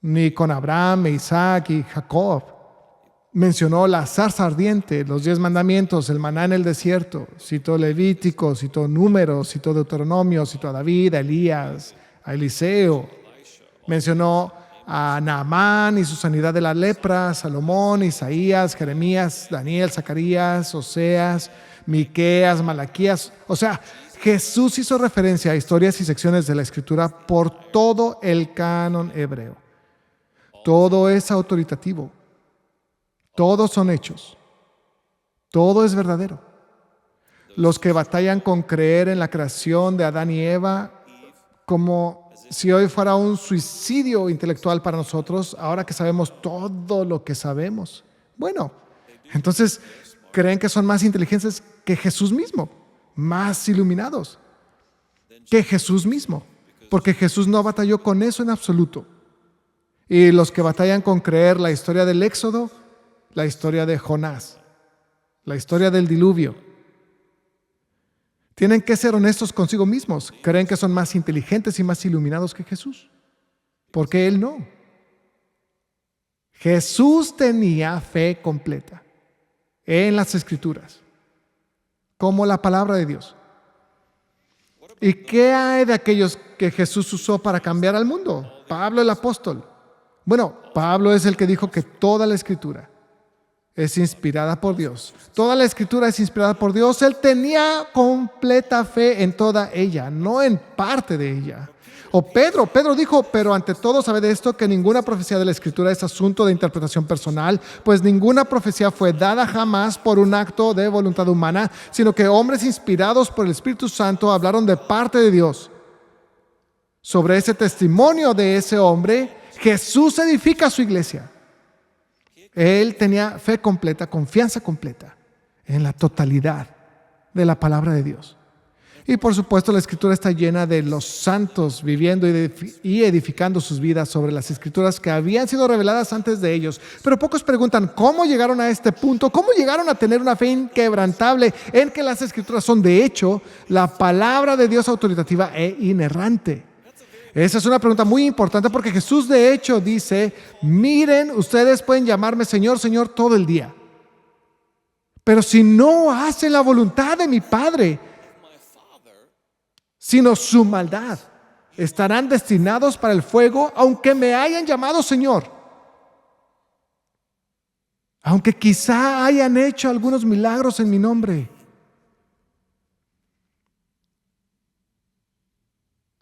ni con Abraham, Isaac y Jacob. Mencionó la zarza ardiente, los 10 mandamientos, el maná en el desierto. Citó Levítico, citó Números, citó Deuteronomio, citó a David, a Elías, a Eliseo. Mencionó a Naamán y su sanidad de la lepra, Salomón, Isaías, Jeremías, Daniel, Zacarías, Oseas, Miqueas, Malaquías. O sea, Jesús hizo referencia a historias y secciones de la Escritura por todo el canon hebreo. Todo es autoritativo. Todos son hechos. Todo es verdadero. Los que batallan con creer en la creación de Adán y Eva, como si hoy fuera un suicidio intelectual para nosotros, ahora que sabemos todo lo que sabemos. Bueno, entonces creen que son más inteligentes que Jesús mismo, más iluminados que Jesús mismo, porque Jesús no batalló con eso en absoluto. Y los que batallan con creer la historia del Éxodo, la historia de Jonás, la historia del diluvio. Tienen que ser honestos consigo mismos. Creen que son más inteligentes y más iluminados que Jesús. Porque Él no. Jesús tenía fe completa en las Escrituras, como la palabra de Dios. ¿Y qué hay de aquellos que Jesús usó para cambiar al mundo? Pablo el apóstol. Bueno, Pablo es el que dijo que toda la Escritura es inspirada por Dios. Toda la Escritura es inspirada por Dios. Él tenía completa fe en toda ella, no en parte de ella. O Pedro dijo, pero ante todo sabe de esto que ninguna profecía de la Escritura es asunto de interpretación personal, pues ninguna profecía fue dada jamás por un acto de voluntad humana, sino que hombres inspirados por el Espíritu Santo hablaron de parte de Dios. Sobre ese testimonio de ese hombre, Jesús edifica su iglesia. Él tenía fe completa, confianza completa en la totalidad de la palabra de Dios. Y por supuesto la Escritura está llena de los santos viviendo y edificando sus vidas sobre las Escrituras que habían sido reveladas antes de ellos. Pero pocos preguntan, ¿cómo llegaron a este punto? ¿Cómo llegaron a tener una fe inquebrantable en que las Escrituras son de hecho la palabra de Dios autoritativa e inerrante? Esa es una pregunta muy importante porque Jesús de hecho dice, miren, ustedes pueden llamarme Señor, Señor todo el día. Pero si no hacen la voluntad de mi Padre, sino su maldad, estarán destinados para el fuego, aunque me hayan llamado Señor. Aunque quizá hayan hecho algunos milagros en mi nombre.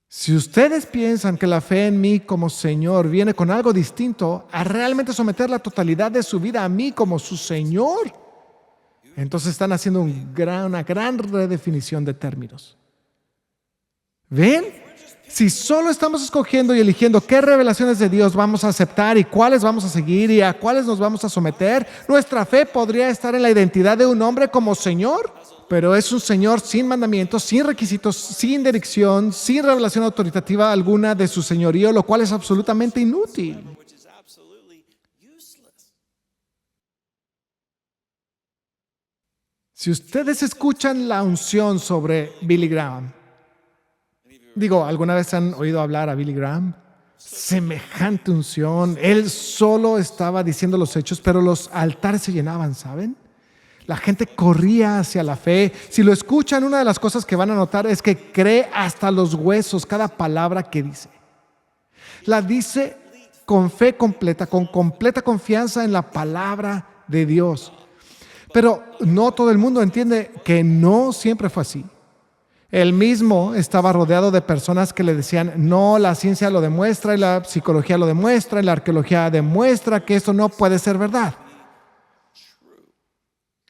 Si ustedes piensan que la fe en mí como Señor viene con algo distinto a realmente someter la totalidad de su vida a mí como su Señor, entonces están haciendo una gran redefinición de términos. ¿Ven? Si solo estamos escogiendo y eligiendo qué revelaciones de Dios vamos a aceptar y cuáles vamos a seguir y a cuáles nos vamos a someter, nuestra fe podría estar en la identidad de un hombre como Señor, pero es un Señor sin mandamientos, sin requisitos, sin dirección, sin revelación autoritativa alguna de su señorío, lo cual es absolutamente inútil. Si ustedes escuchan la unción sobre Billy Graham, ¿alguna vez han oído hablar a Billy Graham? Semejante unción. Él solo estaba diciendo los hechos, pero los altares se llenaban, ¿saben? La gente corría hacia la fe. Si lo escuchan, una de las cosas que van a notar es que cree hasta los huesos cada palabra que dice. La dice con fe completa, con completa confianza en la palabra de Dios. Pero no todo el mundo entiende que no siempre fue así. Él mismo estaba rodeado de personas que le decían, no, la ciencia lo demuestra y la psicología lo demuestra y la arqueología demuestra que esto no puede ser verdad.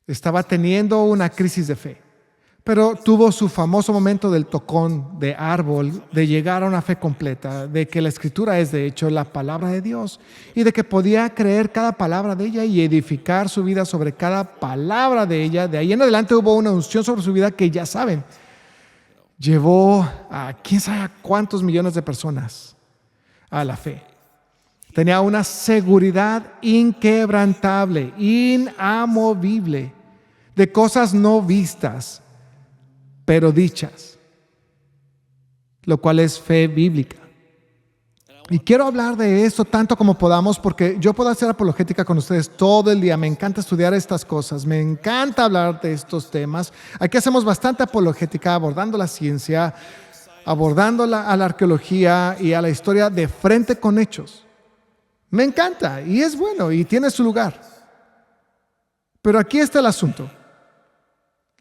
Estaba teniendo una crisis de fe, pero tuvo su famoso momento del tocón de árbol, de llegar a una fe completa, de que la Escritura es de hecho la palabra de Dios y de que podía creer cada palabra de ella y edificar su vida sobre cada palabra de ella. De ahí en adelante hubo una unción sobre su vida que ya saben, llevó a quién sabe cuántos millones de personas a la fe. Tenía una seguridad inquebrantable, inamovible, de cosas no vistas, pero dichas, lo cual es fe bíblica. Y quiero hablar de esto tanto como podamos porque yo puedo hacer apologética con ustedes todo el día. Me encanta estudiar estas cosas, me encanta hablar de estos temas. Aquí hacemos bastante apologética abordando la ciencia, abordando a la arqueología y a la historia de frente con hechos. Me encanta y es bueno y tiene su lugar. Pero aquí está el asunto.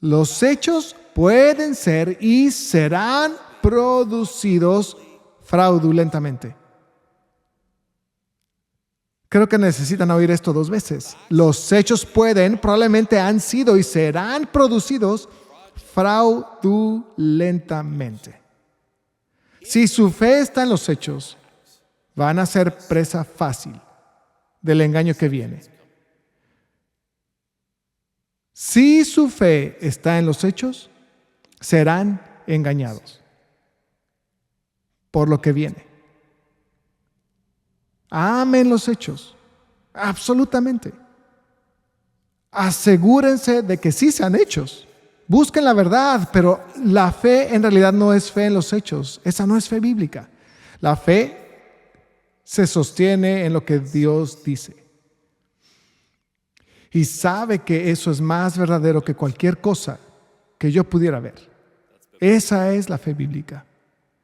Los hechos pueden ser y serán producidos fraudulentamente. Creo que necesitan oír esto 2 veces. Los hechos pueden, probablemente han sido y serán producidos fraudulentamente. Si su fe está en los hechos, van a ser presa fácil del engaño que viene. Si su fe está en los hechos, serán engañados por lo que viene. Amen los hechos, absolutamente. asegúrense de que sí sean hechos. Busquen la verdad, pero la fe en realidad no es fe en los hechos. Esa no es fe bíblica. La fe se sostiene en lo que Dios dice. Y sabe que eso es más verdadero que cualquier cosa que yo pudiera ver. Esa es la fe bíblica.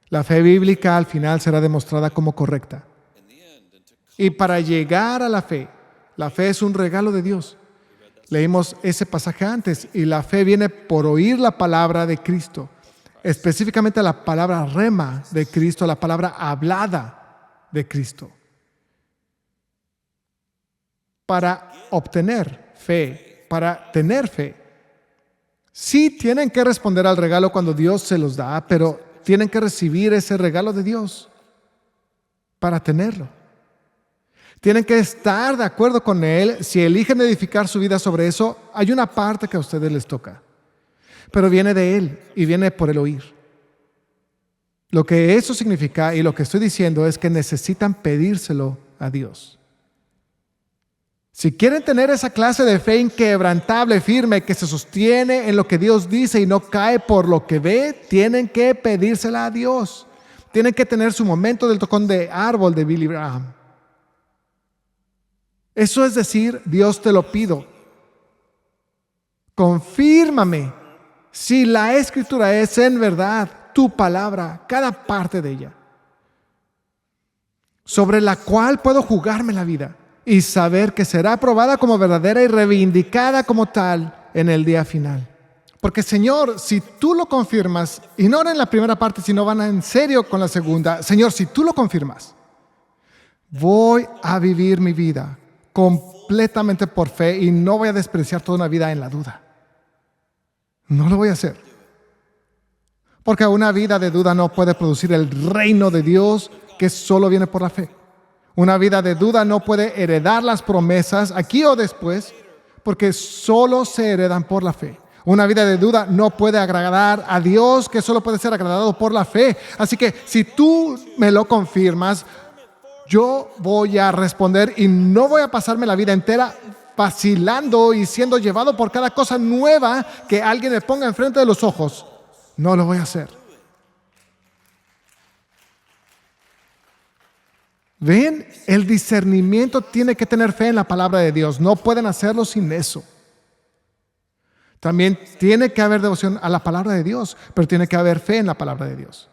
La fe bíblica al final será demostrada como correcta. Y para llegar a la fe es un regalo de Dios. Leímos ese pasaje antes y la fe viene por oír la palabra de Cristo. Específicamente la palabra rema de Cristo, la palabra hablada de Cristo. Para obtener fe, para tener fe. Sí tienen que responder al regalo cuando Dios se los da, pero tienen que recibir ese regalo de Dios para tenerlo. Tienen que estar de acuerdo con Él. Si eligen edificar su vida sobre eso, hay una parte que a ustedes les toca. Pero viene de Él y viene por el oír. Lo que eso significa y lo que estoy diciendo es que necesitan pedírselo a Dios. Si quieren tener esa clase de fe inquebrantable, firme, que se sostiene en lo que Dios dice y no cae por lo que ve, tienen que pedírsela a Dios. Tienen que tener su momento del tocón de árbol de Billy Graham. Eso es decir, Dios, te lo pido. Confírmame si la Escritura es en verdad tu palabra, cada parte de ella, sobre la cual puedo jugarme la vida y saber que será aprobada como verdadera y reivindicada como tal en el día final. Porque, Señor, si tú lo confirmas, ignoren la primera parte si no van en serio con la segunda. Señor, si tú lo confirmas, voy a vivir mi vida completamente por fe y no voy a despreciar toda una vida en la duda. No lo voy a hacer. Porque una vida de duda no puede producir el reino de Dios que solo viene por la fe. Una vida de duda no puede heredar las promesas aquí o después, porque solo se heredan por la fe. Una vida de duda no puede agradar a Dios, que solo puede ser agradado por la fe. Así que si tú me lo confirmas, yo voy a responder y no voy a pasarme la vida entera vacilando y siendo llevado por cada cosa nueva que alguien me ponga enfrente de los ojos. No lo voy a hacer. ¿Ven? El discernimiento tiene que tener fe en la palabra de Dios. No pueden hacerlo sin eso. También tiene que haber devoción a la palabra de Dios, pero tiene que haber fe en la palabra de Dios.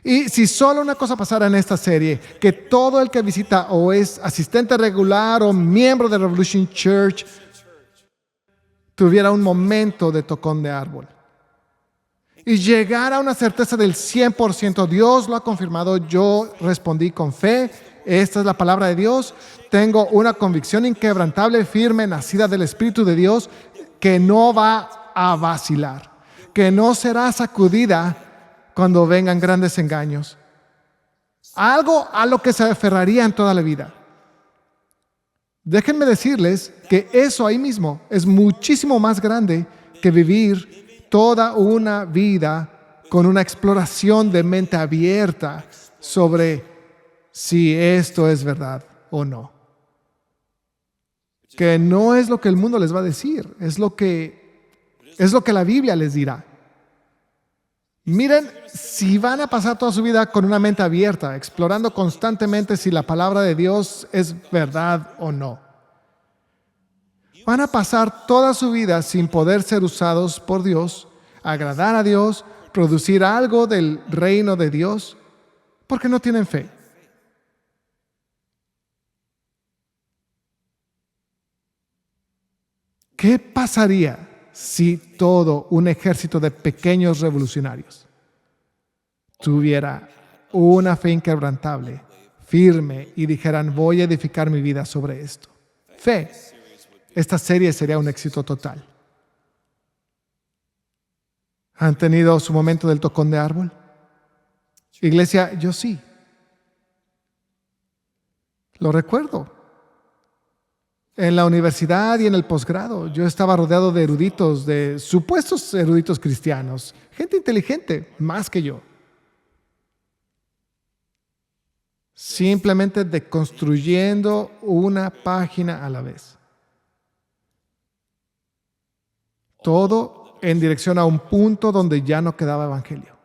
Y si solo una cosa pasara en esta serie, que todo el que visita o es asistente regular o miembro de Revolution Church tuviera un momento de tocón de árbol y llegara a una certeza del 100%, Dios lo ha confirmado, yo respondí con fe, esta es la palabra de Dios, tengo una convicción inquebrantable, firme, nacida del Espíritu de Dios, que no va a vacilar, que no será sacudida cuando vengan grandes engaños. Algo a lo que se aferraría en toda la vida. Déjenme decirles que eso ahí mismo es muchísimo más grande que vivir toda una vida con una exploración de mente abierta sobre si esto es verdad o no. Que no es lo que el mundo les va a decir, es lo que la Biblia les dirá. Miren, si van a pasar toda su vida con una mente abierta, explorando constantemente si la palabra de Dios es verdad o no, van a pasar toda su vida sin poder ser usados por Dios, agradar a Dios, producir algo del reino de Dios, porque no tienen fe. ¿Qué pasaría si todo un ejército de pequeños revolucionarios tuviera una fe inquebrantable, firme, y dijeran, voy a edificar mi vida sobre esto? Fe. Esta serie sería un éxito total. ¿Han tenido su momento del tocón de árbol? Iglesia, yo sí. Lo recuerdo. En la universidad y en el posgrado, yo estaba rodeado de eruditos, de supuestos eruditos cristianos, gente inteligente, más que yo. Simplemente deconstruyendo una página a la vez. todo en dirección a un punto donde ya no quedaba evangelio.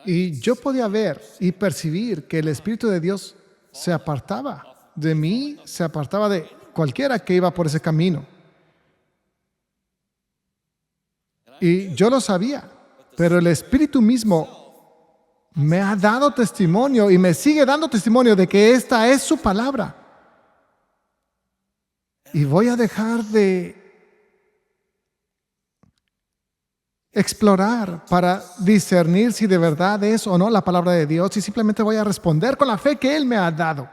Y yo podía ver y percibir que el Espíritu de Dios se apartaba de mí, se apartaba de cualquiera que iba por ese camino. Y yo lo sabía, pero el Espíritu mismo me ha dado testimonio y me sigue dando testimonio de que esta es su palabra. Y voy a dejar de explorar para discernir si de verdad es o no la palabra de Dios y simplemente voy a responder con la fe que Él me ha dado.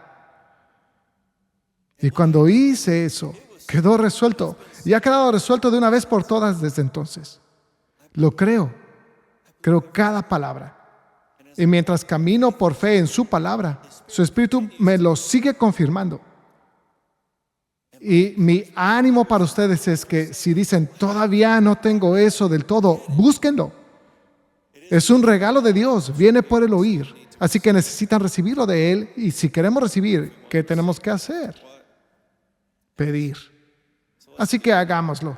Y cuando hice eso, quedó resuelto. Y ha quedado resuelto de una vez por todas desde entonces. Lo creo cada palabra. Y mientras camino por fe en su palabra, su Espíritu me lo sigue confirmando. Y mi ánimo para ustedes es que si dicen, todavía no tengo eso del todo, búsquenlo. Es un regalo de Dios, viene por el oír. Así que necesitan recibirlo de Él. Y si queremos recibir, ¿qué tenemos que hacer? Pedir. Así que hagámoslo.